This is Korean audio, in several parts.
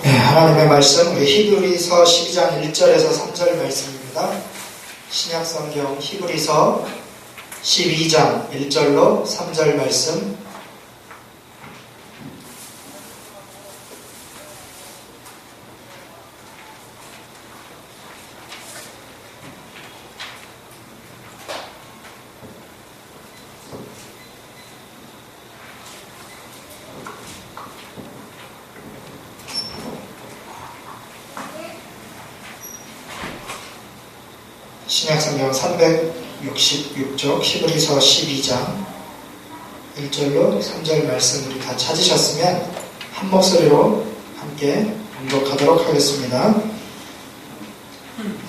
네, 하나님의 말씀 우리 히브리서 12장 1절에서 3절 말씀입니다. 신약성경 히브리서 12장 1절로 3절 말씀. 신약성경 366쪽 히브리서 12장 1절로 3절 말씀 우리 다 찾으셨으면 한 목소리로 함께 봉독하도록 하겠습니다.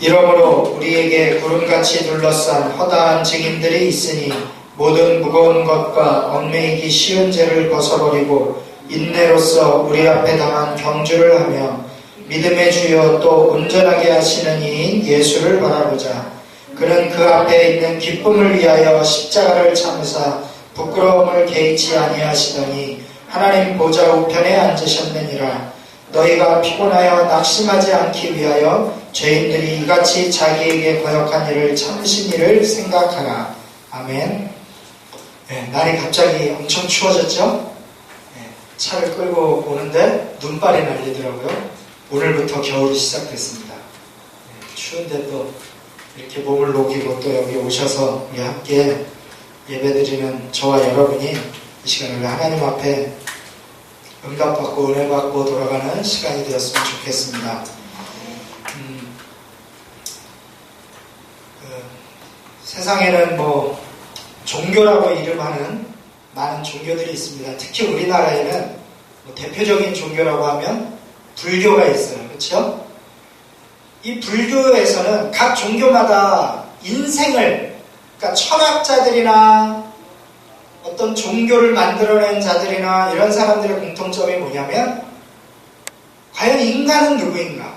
이러므로 우리에게 구름같이 둘러싼 허다한 증인들이 있으니 모든 무거운 것과 얽매이기 쉬운 죄를 벗어버리고 인내로써 우리 앞에 당한 경주를 하며 믿음의 주여 또 온전하게 하시는 이인 예수를 바라보자. 그는 그 앞에 있는 기쁨을 위하여 십자가를 참으사 부끄러움을 개의치 아니하시더니 하나님 보좌 우편에 앉으셨느니라. 너희가 피곤하여 낙심하지 않기 위하여 죄인들이 이같이 자기에게 거역한 일을 참으신 일을 생각하라. 아멘. 네, 날이 갑자기 엄청 추워졌죠? 네, 차를 끌고 오는데 눈발이 날리더라고요. 오늘부터 겨울이 시작됐습니다. 네, 추운데 또 이렇게 몸을 녹이고 또 여기 오셔서 우리 함께 예배드리는 저와 여러분이 이 시간을 하나님 앞에 응답받고 은혜받고 돌아가는 시간이 되었으면 좋겠습니다. 세상에는 뭐 종교라고 이름하는 많은 종교들이 있습니다. 특히 우리나라에는 뭐 대표적인 종교라고 하면 불교가 있어요. 그렇죠? 이 불교에서는 각 종교마다 인생을, 그러니까 철학자들이나 어떤 종교를 만들어낸 자들이나 이런 사람들의 공통점이 뭐냐면 과연 인간은 누구인가?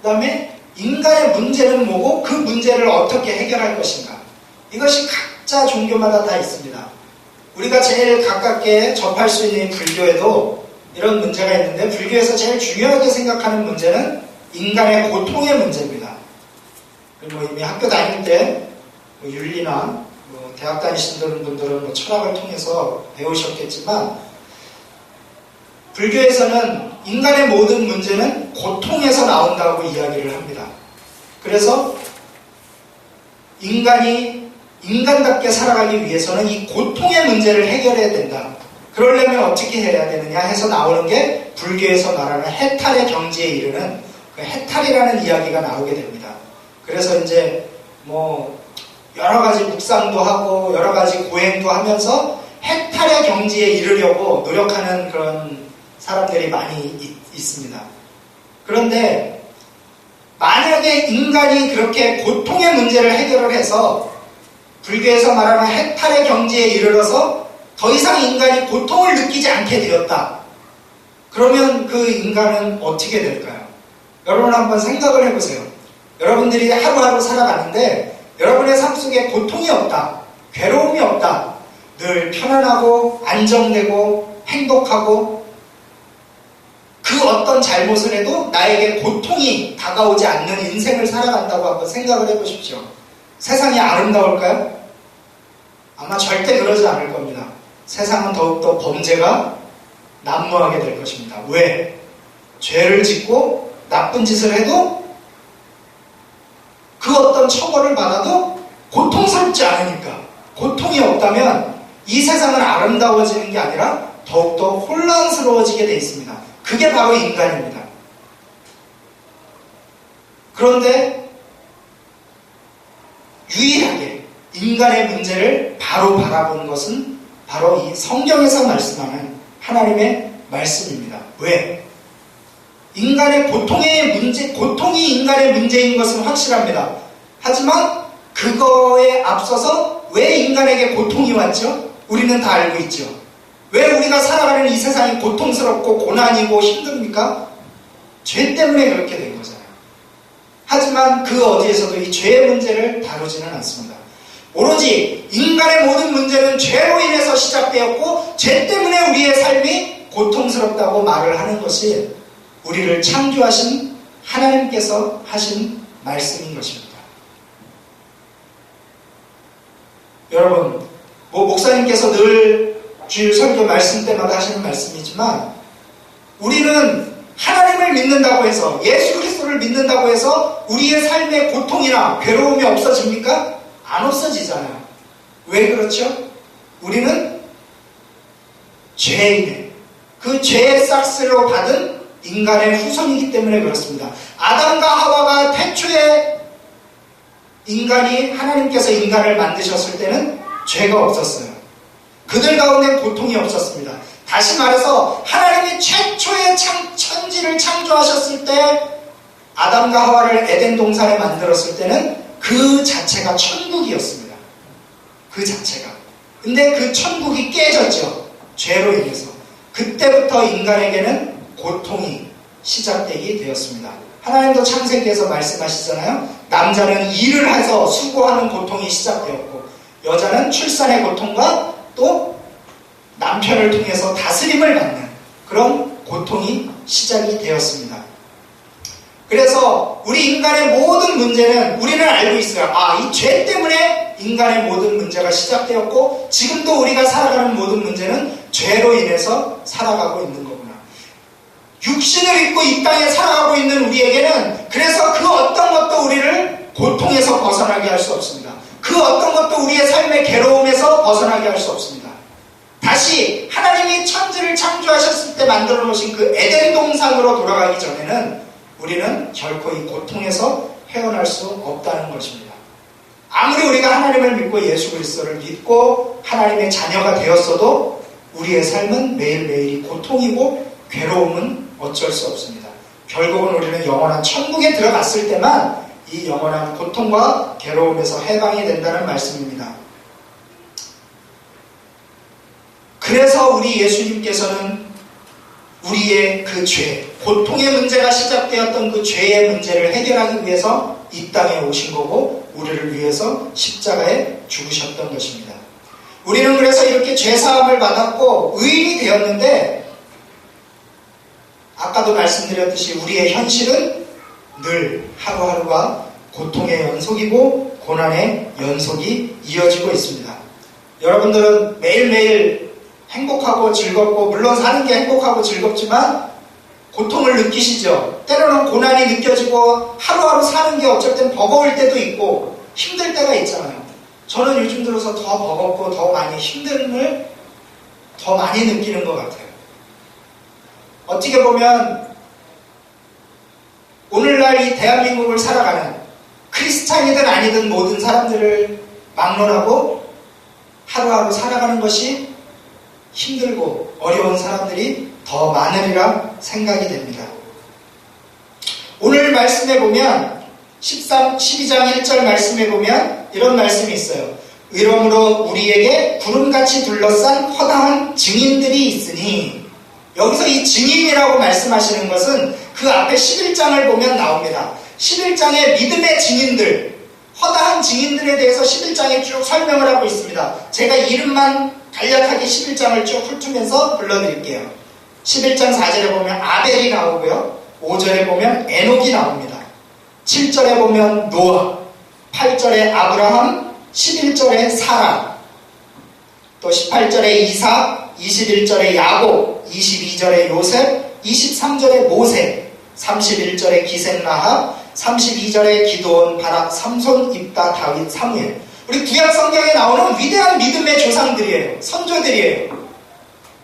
그 다음에 인간의 문제는 뭐고 그 문제를 어떻게 해결할 것인가? 이것이 각자 종교마다 다 있습니다. 우리가 제일 가깝게 접할 수 있는 불교에도 이런 문제가 있는데 불교에서 제일 중요하게 생각하는 문제는 인간의 고통의 문제입니다. 뭐 이미 학교 다닐 때 뭐 윤리나 뭐 대학 다니시는 분들은 뭐 철학을 통해서 배우셨겠지만 불교에서는 인간의 모든 문제는 고통에서 나온다고 이야기를 합니다. 그래서 인간이 인간답게 살아가기 위해서는 이 고통의 문제를 해결해야 된다. 그러려면 어떻게 해야 되느냐 해서 나오는 게 불교에서 말하는 해탈의 경지에 이르는 그 해탈이라는 이야기가 나오게 됩니다. 그래서 이제 뭐 여러 가지 묵상도 하고 여러 가지 고행도 하면서 해탈의 경지에 이르려고 노력하는 그런 사람들이 많이 있습니다. 그런데 만약에 인간이 그렇게 고통의 문제를 해결을 해서 불교에서 말하는 해탈의 경지에 이르러서 더 이상 인간이 고통을 느끼지 않게 되었다. 그러면 그 인간은 어떻게 될까요? 여러분 한번 생각을 해보세요. 여러분들이 하루하루 살아가는데 여러분의 삶 속에 고통이 없다, 괴로움이 없다, 늘 편안하고 안정되고 행복하고 그 어떤 잘못을 해도 나에게 고통이 다가오지 않는 인생을 살아간다고 한번 생각을 해보십시오. 세상이 아름다울까요? 아마 절대 그러지 않을 겁니다. 세상은 더욱더 범죄가 난무하게 될 것입니다. 왜? 죄를 짓고 나쁜 짓을 해도 그 어떤 처벌을 받아도 고통스럽지 않으니까. 고통이 없다면 이 세상은 아름다워지는 게 아니라 더욱더 혼란스러워지게 되어 있습니다. 그게 바로 인간입니다. 그런데 유일하게 인간의 문제를 바로 바라보는 것은 바로 이 성경에서 말씀하는 하나님의 말씀입니다. 왜? 인간의 고통이 인간의 문제인 것은 확실합니다. 하지만 그거에 앞서서 왜 인간에게 고통이 왔죠? 우리는 다 알고 있죠. 왜 우리가 살아가는 이 세상이 고통스럽고 고난이고 힘듭니까? 죄 때문에 그렇게 된 거잖아요. 하지만 그 어디에서도 이 죄의 문제를 다루지는 않습니다. 오로지 인간의 모든 문제는 죄로 인해서 시작되었고 죄 때문에 우리의 삶이 고통스럽다고 말을 하는 것이 우리를 창조하신 하나님께서 하신 말씀인 것입니다. 여러분, 목사님께서 늘 주일 설교 말씀 때마다 하시는 말씀이지만 우리는 하나님을 믿는다고 해서, 예수 그리스도를 믿는다고 해서 우리의 삶의 고통이나 괴로움이 없어집니까? 안 없어지잖아요. 왜 그렇죠? 우리는 죄인의, 그 죄의 싹스로 받은 인간의 후손이기 때문에 그렇습니다. 아담과 하와가 태초에 하나님께서 인간을 만드셨을 때는 죄가 없었어요. 그들 가운데 고통이 없었습니다. 다시 말해서 하나님이 최초의 천지를 창조하셨을 때 아담과 하와를 에덴 동산에 만들었을 때는 그 자체가 천국이었습니다. 그 자체가. 근데 그 천국이 깨졌죠. 죄로 인해서. 그때부터 인간에게는 고통이 시작되게 되었습니다. 하나님도 창세기에서 말씀하시잖아요. 남자는 일을 해서 수고하는 고통이 시작되었고 여자는 출산의 고통과 또 남편을 통해서 다스림을 받는 그런 고통이 시작이 되었습니다. 그래서 우리 인간의 모든 문제는 우리는 알고 있어요. 이 죄 때문에 인간의 모든 문제가 시작되었고 지금도 우리가 살아가는 모든 문제는 죄로 인해서 살아가고 있는 거구나. 육신을 입고 이 땅에 살아가고 있는 우리에게는 그래서 그 어떤 것도 우리를 고통에서 벗어나게 할 수 없습니다. 그 어떤 것도 우리의 삶의 괴로움에서 벗어나게 할 수 없습니다. 다시 하나님이 천지를 창조하셨을 때 만들어 놓으신 그 에덴 동산으로 돌아가기 전에는 우리는 결코 이 고통에서 헤어날 수 없다는 것입니다. 아무리 우리가 하나님을 믿고 예수 그리스도를 믿고 하나님의 자녀가 되었어도 우리의 삶은 매일매일이 고통이고 괴로움은 어쩔 수 없습니다. 결국은 우리는 영원한 천국에 들어갔을 때만 이 영원한 고통과 괴로움에서 해방이 된다는 말씀입니다. 그래서 우리 예수님께서는 우리의 그 죄, 고통의 문제가 시작되었던 그 죄의 문제를 해결하기 위해서 이 땅에 오신 거고 우리를 위해서 십자가에 죽으셨던 것입니다. 우리는 그래서 이렇게 죄사함을 받았고 의인이 되었는데 아까도 말씀드렸듯이 우리의 현실은 늘 하루하루가 고통의 연속이고 고난의 연속이 이어지고 있습니다. 여러분들은 매일매일 행복하고 즐겁고 물론 사는 게 행복하고 즐겁지만 고통을 느끼시죠? 때로는 고난이 느껴지고 하루하루 사는 게 어쩔 땐 버거울 때도 있고 힘들 때가 있잖아요. 저는 요즘 들어서 더 버겁고 더 많이 힘듦을 더 많이 느끼는 것 같아요. 어떻게 보면 오늘날 이 대한민국을 살아가는 크리스찬이든 아니든 모든 사람들을 막론하고 하루하루 살아가는 것이 힘들고 어려운 사람들이 더 많으리라 생각이 됩니다. 오늘 말씀에 보면 12장 1절 말씀에 보면 이런 말씀이 있어요. 이러므로 우리에게 구름같이 둘러싼 허다한 증인들이 있으니, 여기서 이 증인이라고 말씀하시는 것은 그 앞에 11장을 보면 나옵니다. 11장의 믿음의 증인들, 허다한 증인들에 대해서 11장에 쭉 설명을 하고 있습니다. 제가 이름만 간략하게 11장을 쭉 훑으면서 불러드릴게요. 11장 4절에 보면 아벨이 나오고요. 5절에 보면 에녹이 나옵니다. 7절에 보면 노아, 8절에 아브라함, 11절에 사라, 또 18절에 이삭, 21절에 야곱, 22절에 요셉, 23절에 모세, 31절에 기생라합, 32절에 기드온, 바락, 삼손, 입다, 다윗, 사무엘. 우리 구약 성경에 나오는 위대한 믿음의 조상들이에요. 선조들이에요.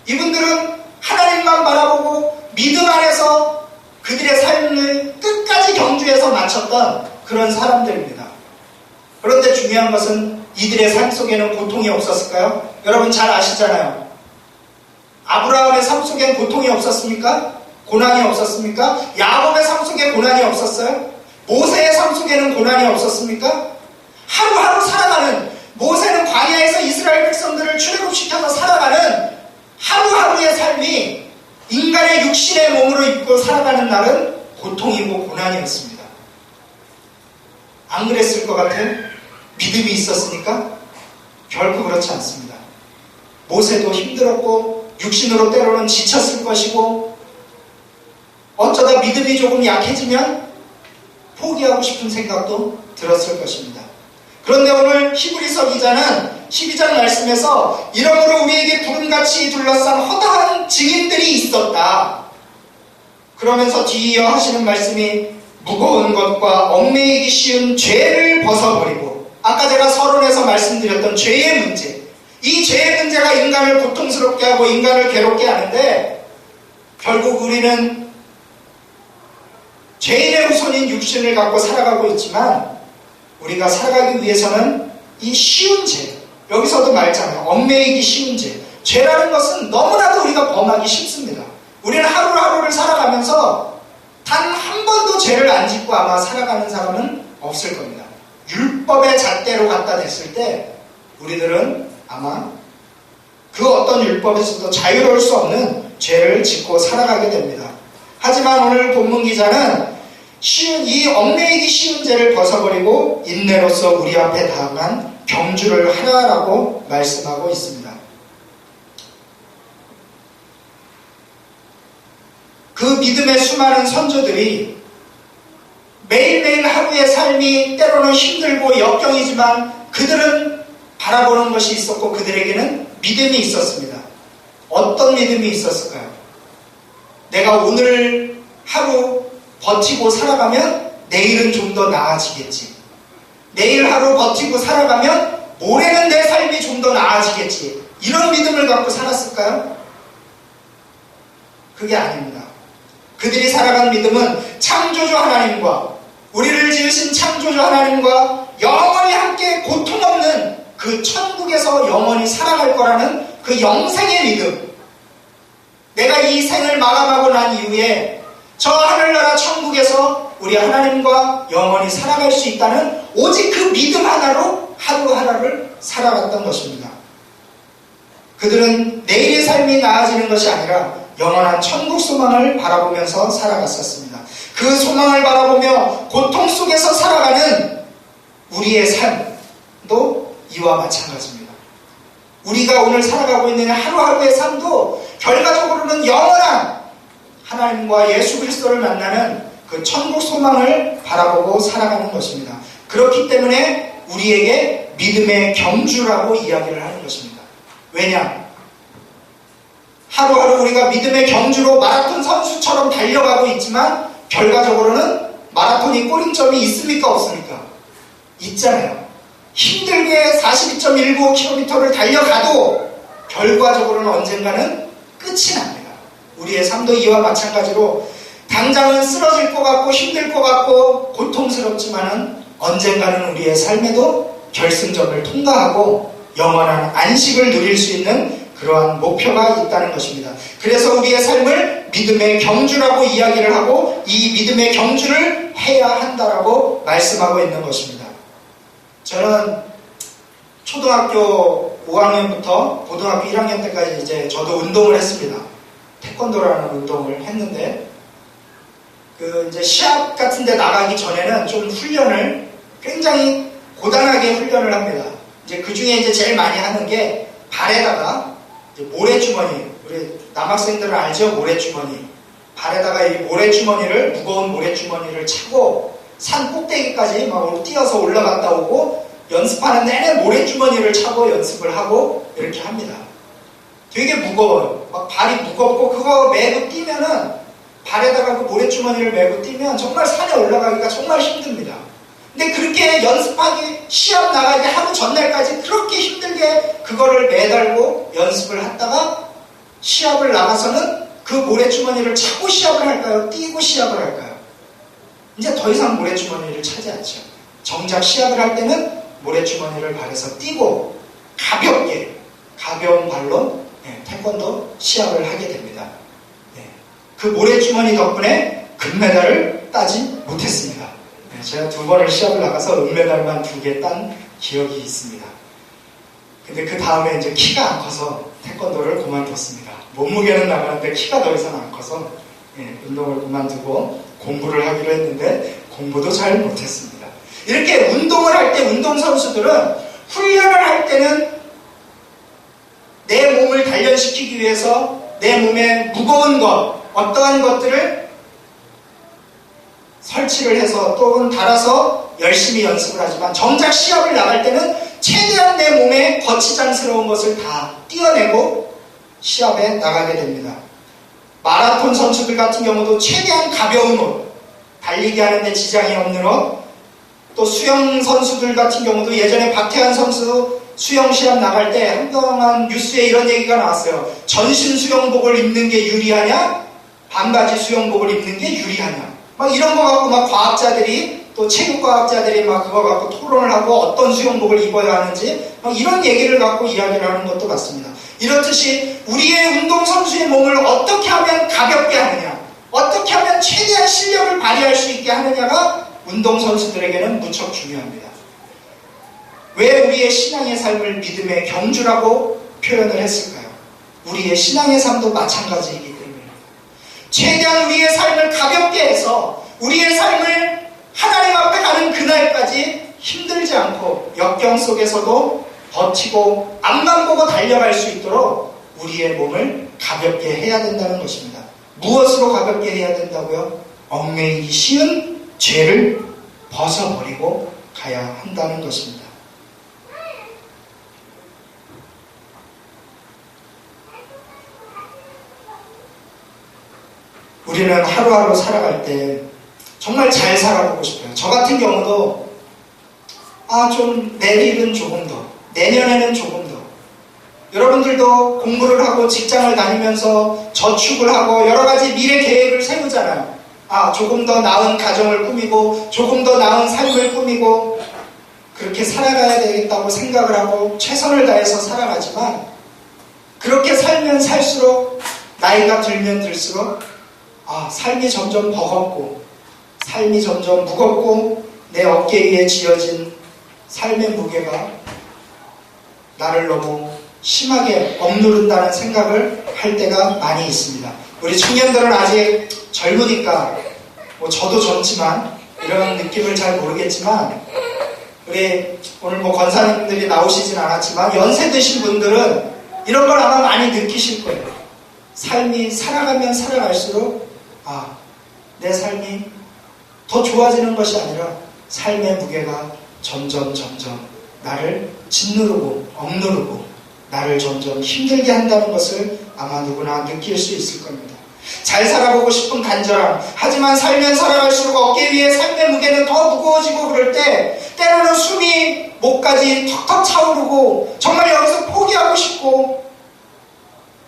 이분들은 하나님만 바라보고 믿음 안에서 그들의 삶을 끝까지 경주해서 마쳤던 그런 사람들입니다. 그런데 중요한 것은 이들의 삶 속에는 고통이 없었을까요? 여러분 잘 아시잖아요. 아브라함의 삶 속엔 고통이 없었습니까? 고난이 없었습니까? 야곱의 삶 속에 고난이 없었어요? 모세의 삶 속에는 고난이 없었습니까? 하루하루 살아가는, 모세는 광야에서 이스라엘 백성들을 출애굽시켜서 살아가는 하루하루의 삶이 인간의 육신의 몸으로 입고 살아가는 날은 고통이고 고난이었습니다. 안 그랬을 것 같아요? 믿음이 있었으니까? 결코 그렇지 않습니다. 모세도 힘들었고 육신으로 때로는 지쳤을 것이고 어쩌다 믿음이 조금 약해지면 포기하고 싶은 생각도 들었을 것입니다. 그런데 오늘 히브리서 기자는 12장 말씀에서 이러므로 우리에게 구름같이 둘러싼 허다한 증인들이 있었다. 그러면서 뒤이어 하시는 말씀이 무거운 것과 얽매이기 쉬운 죄를 벗어버리고, 아까 제가 서론에서 말씀드렸던 죄의 문제, 이 죄의 문제가 인간을 고통스럽게 하고 인간을 괴롭게 하는데, 결국 우리는 죄인의 후손인 육신을 갖고 살아가고 있지만, 우리가 살아가기 위해서는 이 쉬운 죄, 여기서도 말했잖아요. 얽매이기 쉬운 죄. 죄라는 것은 너무나도 우리가 범하기 쉽습니다. 우리는 하루하루를 살아가면서 단 한 번도 죄를 안 짓고 아마 살아가는 사람은 없을 겁니다. 율법의 잣대로 갖다 댔을 때 우리들은 아마 그 어떤 율법에서도 자유로울 수 없는 죄를 짓고 살아가게 됩니다. 하지만 오늘 본문 기자는 이 얽매이기 쉬운 죄를 벗어버리고 인내로서 우리 앞에 다음한 경주를 하라라고 말씀하고 있습니다. 그 믿음의 수많은 선조들이 매일매일 하루의 삶이 때로는 힘들고 역경이지만 그들은 바라보는 것이 있었고 그들에게는 믿음이 있었습니다. 어떤 믿음이 있었을까요? 내가 오늘 하루 버티고 살아가면 내일은 좀 더 나아지겠지. 내일 하루 버티고 살아가면 모레는 내 삶이 좀 더 나아지겠지. 이런 믿음을 갖고 살았을까요? 그게 아닙니다. 그들이 살아간 믿음은 창조주 하나님과 우리를 지으신 창조주 하나님과 영원히 함께 고통 없는 그 천국에서 영원히 살아갈 거라는 그 영생의 믿음. 내가 이 생을 마감하고 난 이후에 저 하늘나라 천국에서 우리 하나님과 영원히 살아갈 수 있다는 오직 그 믿음 하나로 하루하루를 살아갔던 것입니다. 그들은 내일의 삶이 나아지는 것이 아니라 영원한 천국 소망을 바라보면서 살아갔었습니다. 그 소망을 바라보며 고통 속에서 살아가는 우리의 삶도 이와 마찬가지입니다. 우리가 오늘 살아가고 있는 하루하루의 삶도 결과적으로는 영원한 하나님과 예수 그리스도를 만나는 그 천국 소망을 바라보고 살아가는 것입니다. 그렇기 때문에 우리에게 믿음의 경주라고 이야기를 하는 것입니다. 왜냐? 하루하루 우리가 믿음의 경주로 마라톤 선수처럼 달려가고 있지만 결과적으로는 마라톤이 꼬림점이 있습니까? 없습니까? 있잖아요. 힘들게 42.195km를 달려가도 결과적으로는 언젠가는 끝이 납니다. 우리의 삶도 이와 마찬가지로 당장은 쓰러질 것 같고 힘들 것 같고 고통스럽지만은 언젠가는 우리의 삶에도 결승점을 통과하고 영원한 안식을 누릴 수 있는 그러한 목표가 있다는 것입니다. 그래서 우리의 삶을 믿음의 경주라고 이야기를 하고 이 믿음의 경주를 해야 한다라고 말씀하고 있는 것입니다. 저는 초등학교 5학년부터 고등학교 1학년 때까지 이제 저도 운동을 했습니다. 태권도라는 운동을 했는데 이제 시합 같은 데 나가기 전에는 좀 훈련을 굉장히 고단하게 훈련을 합니다. 이제 그 중에 이제 제일 많이 하는 게 발에다가 이제 모래주머니, 우리 남학생들은 알죠? 모래주머니. 발에다가 이 모래주머니를, 무거운 모래주머니를 차고 산 꼭대기까지 막 뛰어서 올라갔다 오고 연습하는 내내 모래주머니를 차고 연습을 하고 이렇게 합니다. 되게 무거워요. 막 발이 무겁고 그거 메고 뛰면은 발에다가 그 모래주머니를 메고 뛰면 정말 산에 올라가기가 정말 힘듭니다. 근데 그렇게 연습하기, 시합 나가기 하루 전날까지 그렇게 힘들게 그거를 매달고 연습을 하다가 시합을 나가서는 그 모래주머니를 차고 시합을 할까요? 뛰고 시합을 할까요? 이제 더 이상 모래주머니를 차지 않죠. 정작 시합을 할 때는 모래주머니를 발에서 뛰고 가볍게, 가벼운 발로 태권도 시합을 하게 됩니다. 그 모래주머니 덕분에 금메달을 따지 못했습니다. 제가 2번을 시합을 나가서 은메달만 2개 딴 기억이 있습니다. 근데 그 다음에 이제 키가 안 커서 태권도를 그만뒀습니다. 몸무게는 나가는데 키가 더 이상 안 커서 운동을 그만두고 공부를 하기로 했는데 공부도 잘 못했습니다. 이렇게 운동을 할 때 운동선수들은 훈련을 할 때는 내 몸을 단련시키기 위해서 내 몸에 무거운 것, 어떠한 것들을 설치를 해서 또는 달아서 열심히 연습을 하지만 정작 시합을 나갈 때는 최대한 내 몸에 거치장스러운 것을 다 띄어내고 시합에 나가게 됩니다. 마라톤 선수들 같은 경우도 최대한 가벼운 옷, 달리기 하는데 지장이 없는 옷, 또 수영 선수들 같은 경우도 예전에 박태환 선수 수영 시합 나갈 때 한동안 뉴스에 이런 얘기가 나왔어요. 전신 수영복을 입는 게 유리하냐? 반바지 수영복을 입는 게 유리하냐? 막 이런 거 갖고 막 과학자들이 또 체육과학자들이 막 그거 갖고 토론을 하고 어떤 수영복을 입어야 하는지 막 이런 얘기를 갖고 이야기를 하는 것도 맞습니다. 이렇듯이 우리의 운동선수의 몸을 어떻게 하면 가볍게 하느냐, 어떻게 하면 최대한 실력을 발휘할 수 있게 하느냐가 운동선수들에게는 무척 중요합니다. 왜 우리의 신앙의 삶을 믿음의 경주라고 표현을 했을까요? 우리의 신앙의 삶도 마찬가지이기 때문에 최대한 우리의 삶을 가볍게 해서 우리의 삶을 하나님 앞에 가는 그날까지 힘들지 않고 역경 속에서도 버티고 앞만 보고 달려갈 수 있도록 우리의 몸을 가볍게 해야 된다는 것입니다. 무엇으로 가볍게 해야 된다고요? 얽매이기 쉬운 죄를 벗어버리고 가야 한다는 것입니다. 우리는 하루하루 살아갈 때 정말 잘 살아보고 싶어요. 저 같은 경우도 좀 내일은 조금 더, 내년에는 조금 더. 여러분들도 공부를 하고 직장을 다니면서 저축을 하고 여러 가지 미래 계획을 세우잖아요. 조금 더 나은 가정을 꾸미고 조금 더 나은 삶을 꾸미고 그렇게 살아가야 되겠다고 생각을 하고 최선을 다해서 살아가지만 그렇게 살면 살수록 나이가 들면 들수록 삶이 점점 버겁고 삶이 점점 무겁고 내 어깨 위에 쥐어진 삶의 무게가 나를 너무 심하게 억누른다는 생각을 할 때가 많이 있습니다. 우리 청년들은 아직 젊으니까 저도 젊지만 이런 느낌을 잘 모르겠지만 우리 오늘 권사님들이 나오시진 않았지만 연세 드신 분들은 이런 걸 아마 많이 느끼실 거예요. 삶이 살아가면 살아갈수록 내 삶이 더 좋아지는 것이 아니라 삶의 무게가 점점 나를 짓누르고 억누르고 나를 점점 힘들게 한다는 것을 아마 누구나 느낄 수 있을 겁니다. 잘 살아보고 싶은 간절함, 하지만 살면 살아갈수록 어깨 위에 삶의 무게는 더 무거워지고 그럴 때 때로는 숨이 목까지 턱턱 차오르고 정말 여기서 포기하고 싶고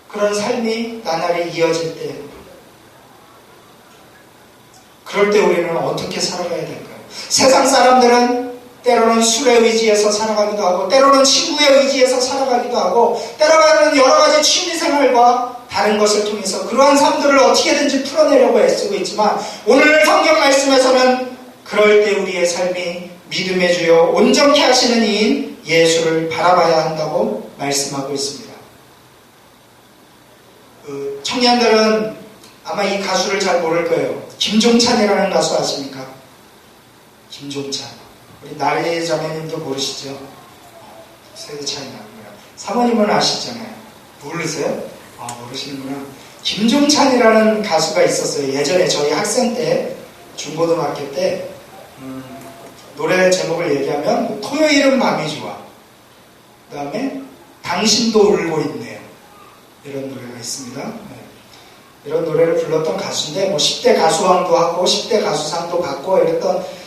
그런 삶이 나날이 이어질 때 그럴 때 우리는 어떻게 살아가야 될까요? 세상 사람들은 때로는 술에 의지해서 살아가기도 하고 때로는 친구에 의지해서 살아가기도 하고 때로는 여러 가지 취미생활과 다른 것을 통해서 그러한 삶들을 어떻게든지 풀어내려고 애쓰고 있지만 오늘 성경 말씀에서는 그럴 때 우리의 삶이 믿음의 주여 온전케 하시는 이인 예수를 바라봐야 한다고 말씀하고 있습니다. 청년들은 아마 이 가수를 잘 모를 거예요. 김종찬이라는 가수 아십니까? 김종찬. 우리 나리 자매님도 모르시죠? 세대 차이 나고요. 사모님은 아시잖아요. 모르세요? 모르시는구나. 김종찬이라는 가수가 있었어요. 예전에 저희 학생 때, 중고등학교 때, 노래 제목을 얘기하면, 토요일은 밤이 좋아. 그 다음에, 당신도 울고 있네요. 이런 노래가 있습니다. 이런 노래를 불렀던 가수인데, 10대 가수왕도 하고, 10대 가수상도 받고, 이랬던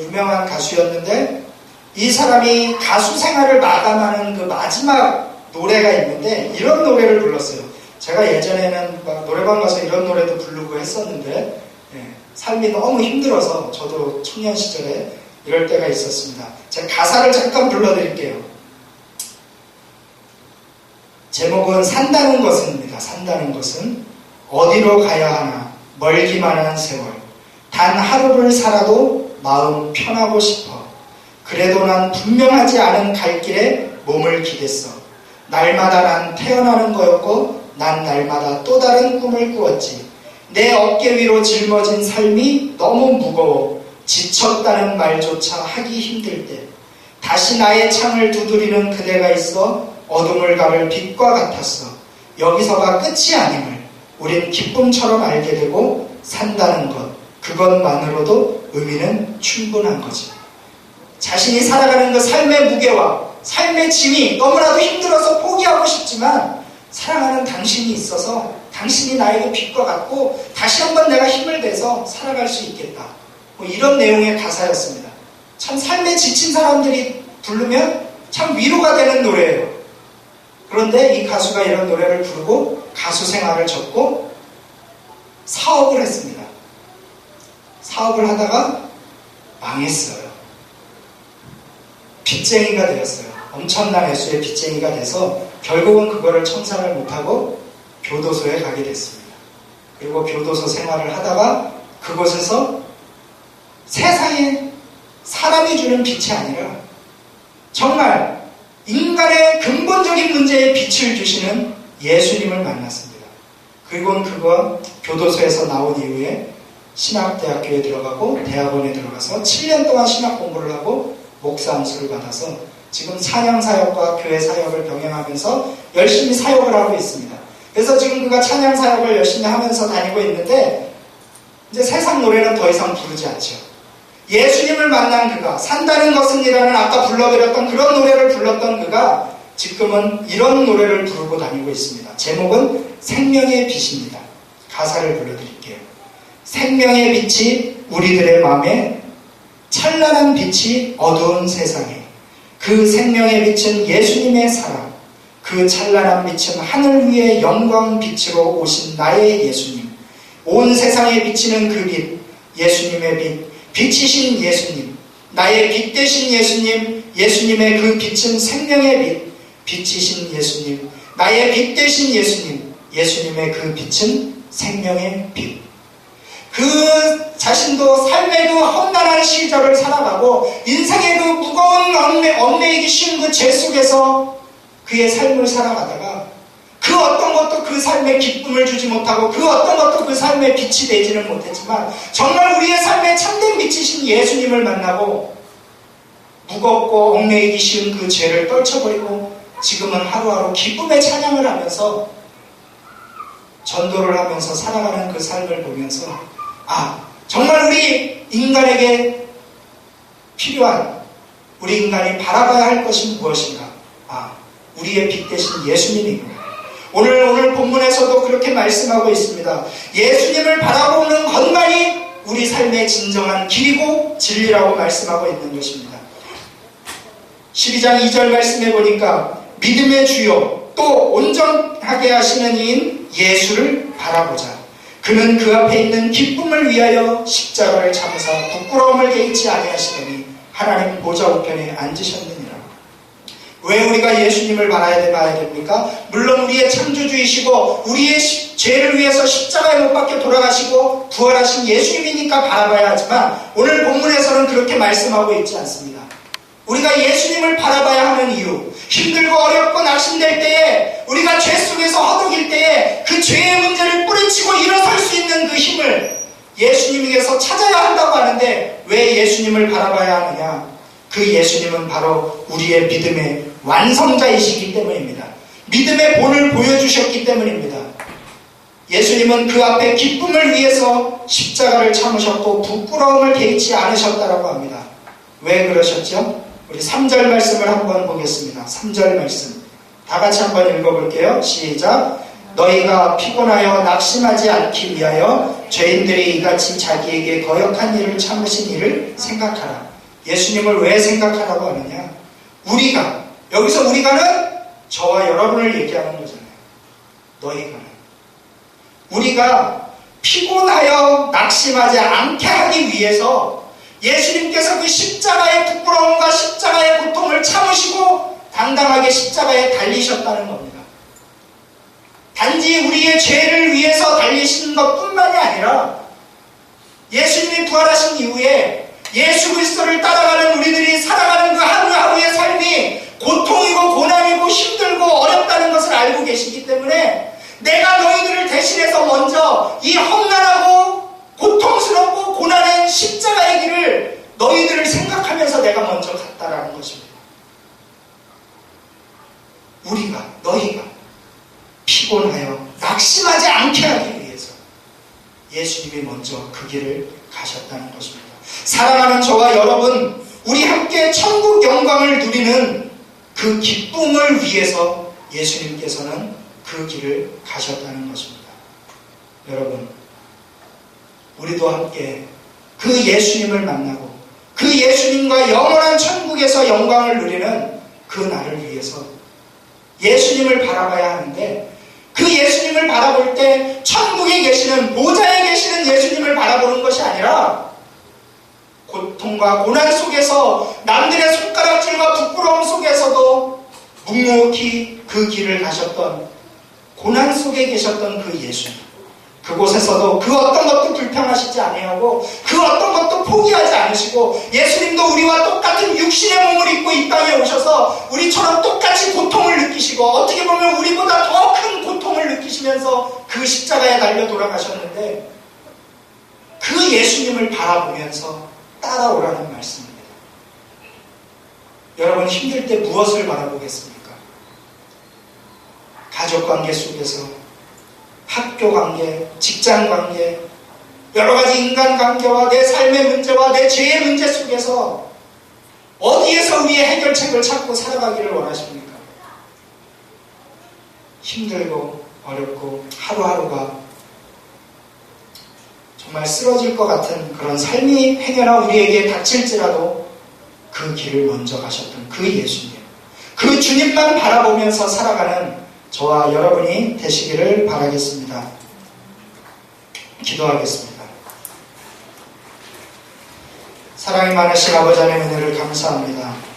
유명한 가수였는데, 이 사람이 가수 생활을 마감하는 그 마지막 노래가 있는데, 이런 노래를 불렀어요. 제가 예전에는 노래방 가서 이런 노래도 부르고 했었는데, 삶이 너무 힘들어서 저도 청년 시절에 이럴 때가 있었습니다. 제가 가사를 잠깐 불러드릴게요. 제목은 산다는 것은입니다. 산다는 것은 어디로 가야 하나 멀기만한 세월 단 하루를 살아도 마음 편하고 싶어 그래도 난 분명하지 않은 갈 길에 몸을 기댔어 날마다 난 태어나는 거였고 난 날마다 또 다른 꿈을 꾸었지 내 어깨 위로 짊어진 삶이 너무 무거워 지쳤다는 말조차 하기 힘들 때 다시 나의 창을 두드리는 그대가 있어 어둠을 가를 빛과 같았어 여기서가 끝이 아님을 우린 기쁨처럼 알게 되고 산다는 것 그것만으로도 의미는 충분한 거지. 자신이 살아가는 그 삶의 무게와 삶의 짐이 너무나도 힘들어서 포기하고 싶지만 사랑하는 당신이 있어서 당신이 나에게 빛과 같고 다시 한번 내가 힘을 내서 살아갈 수 있겠다. 뭐 이런 내용의 가사였습니다. 참 삶에 지친 사람들이 부르면 참 위로가 되는 노래예요. 그런데 이 가수가 이런 노래를 부르고 가수 생활을 접고 사업을 했습니다. 사업을 하다가 망했어요. 빚쟁이가 되었어요. 엄청난 액수의 빚쟁이가 돼서 결국은 그거를 청산을 못하고 교도소에 가게 됐습니다. 그리고 교도소 생활을 하다가 그곳에서 세상에 사람이 주는 빛이 아니라 정말 인간의 근본적인 문제에 빛을 주시는 예수님을 만났습니다. 그리고 그거 교도소에서 나온 이후에 신학대학교에 들어가고 대학원에 들어가서 7년 동안 신학 공부를 하고 목사 안수를 받아서 지금 찬양사역과 교회사역을 병행하면서 열심히 사역을 하고 있습니다. 그래서 지금 그가 찬양사역을 열심히 하면서 다니고 있는데 이제 세상 노래는 더 이상 부르지 않죠. 예수님을 만난 그가 산다는 것은이라는 아까 불러드렸던 그런 노래를 불렀던 그가 지금은 이런 노래를 부르고 다니고 있습니다. 제목은 생명의 빛입니다. 가사를 불러드릴게요. 생명의 빛이 우리들의 마음에 찬란한 빛이 어두운 세상에 그 생명의 빛은 예수님의 사랑 그 찬란한 빛은 하늘 위의 영광 빛으로 오신 나의 예수님 온 세상에 비치는 그 빛 예수님의 빛 빛이신 예수님 나의 빛 되신 예수님 예수님의 그 빛은 생명의 빛 빛이신 예수님 나의 빛 되신 예수님 예수님의 그 빛은 생명의 빛 그 자신도 삶의 그 험난한 시절을 살아가고 인생의 그 무거운 얽매이기 쉬운 그 죄 속에서 그의 삶을 살아가다가 그 어떤 것도 그 삶에 기쁨을 주지 못하고 그 어떤 것도 그 삶에 빛이 되지는 못했지만 정말 우리의 삶에 참된 빛이신 예수님을 만나고 무겁고 얽매이기 쉬운 그 죄를 떨쳐버리고 지금은 하루하루 기쁨의 찬양을 하면서 전도를 하면서 살아가는 그 삶을 보면서 정말 우리 인간에게 필요한 우리 인간이 바라봐야 할 것이 무엇인가? 우리의 빛 대신 예수님이구나. 오늘 본문에서도 그렇게 말씀하고 있습니다. 예수님을 바라보는 것만이 우리 삶의 진정한 길이고 진리라고 말씀하고 있는 것입니다. 12장 2절 말씀해 보니까 믿음의 주요 또 온전하게 하시는 이인 예수를 바라보자. 그는 그 앞에 있는 기쁨을 위하여 십자가를 참으사 부끄러움을 개의치 아니하시더니 하나님 보좌 우편에 앉으셨느니라. 왜 우리가 예수님을 바라야 됩니까? 물론 우리의 창조주이시고 우리의 죄를 위해서 십자가에 못 박혀 돌아가시고 부활하신 예수님이니까 바라봐야 하지만 오늘 본문에서는 그렇게 말씀하고 있지 않습니다. 우리가 예수님을 바라봐야 하는 이유 힘들고 어렵고 낙심될 때에 우리가 죄 속에서 허덕일 때에 그 죄의 문제를 뿌리치고 일어설 수 있는 그 힘을 예수님에게서 찾아야 한다고 하는데 왜 예수님을 바라봐야 하느냐? 그 예수님은 바로 우리의 믿음의 완성자이시기 때문입니다. 믿음의 본을 보여주셨기 때문입니다. 예수님은 그 앞에 기쁨을 위해서 십자가를 참으셨고 부끄러움을 개의치 않으셨다라고 합니다. 왜 그러셨죠? 우리 3절 말씀을 한번 보겠습니다. 3절 말씀 다 같이 한번 읽어볼게요. 시작. 너희가 피곤하여 낙심하지 않기 위하여 죄인들이 이같이 자기에게 거역한 일을 참으신 일을 생각하라. 예수님을 왜 생각하라고 하느냐? 우리가 여기서 우리가는 저와 여러분을 얘기하는 거잖아요. 너희가는 우리가 피곤하여 낙심하지 않게 하기 위해서 예수님께서 그 십자가의 부끄러움과 십자가의 고통을 참으시고 당당하게 십자가에 달리셨다는 겁니다. 단지 우리의 죄를 위해서 달리신 것뿐만이 아니라 예수님이 부활하신 이후에 예수 그리스도를 따라가는 우리들이 살아가는 그 하루하루의 삶이 고통이고 고난이고 힘들고 어렵다는 것을 알고 계시기 때문에 내가 너희들을 대신해서 먼저 이 험난하고 고통스럽고 고난의 십자가의 길을 너희들을 생각하면서 내가 먼저 갔다라는 것입니다. 우리가 너희가 피곤하여 낙심하지 않게 하기 위해서 예수님이 먼저 먼저 그 길을 가셨다는 것입니다. 사랑하는 저와 여러분, 우리 함께 천국 영광을 누리는 그 기쁨을 위해서 예수님께서는 그 길을 가셨다는 것입니다. 여러분, 우리도 함께 그 예수님을 만나고 그 예수님과 영원한 천국에서 영광을 누리는 그 날을 위해서 예수님을 바라봐야 하는데, 그 예수님을 바라볼 때 천국에 계시는, 보좌에 계시는 예수님을 바라보는 것이 아니라 고통과 고난 속에서 남들의 손가락질과 부끄러움 속에서도 묵묵히 그 길을 가셨던, 고난 속에 계셨던 그 예수님, 그곳에서도 그 어떤 것도 불평하시지 아니하고 그 어떤 것도 포기하지 않으시고, 예수님도 우리와 똑같은 육신의 몸을 입고 이 땅에 오셔서 우리처럼 똑같이 고통을 느끼시고, 어떻게 보면 우리보다 더 큰 고통을 느끼시면서 그 십자가에 달려 돌아가셨는데, 그 예수님을 바라보면서 따라오라는 말씀입니다. 여러분, 힘들 때 무엇을 바라보겠습니까? 가족관계 속에서, 학교관계, 직장관계, 여러가지 인간관계와 내 삶의 문제와 내 죄의 문제 속에서 어디에서 우리의 해결책을 찾고 살아가기를 원하십니까? 힘들고 어렵고 하루하루가 정말 쓰러질 것 같은 그런 삶이 행여나 우리에게 닥칠지라도 그 길을 먼저 가셨던 그 예수님, 그 주님만 바라보면서 살아가는 저와 여러분이 되시기를 바라겠습니다. 기도하겠습니다. 사랑이 많으신 아버지 하나님의 은혜를 감사합니다.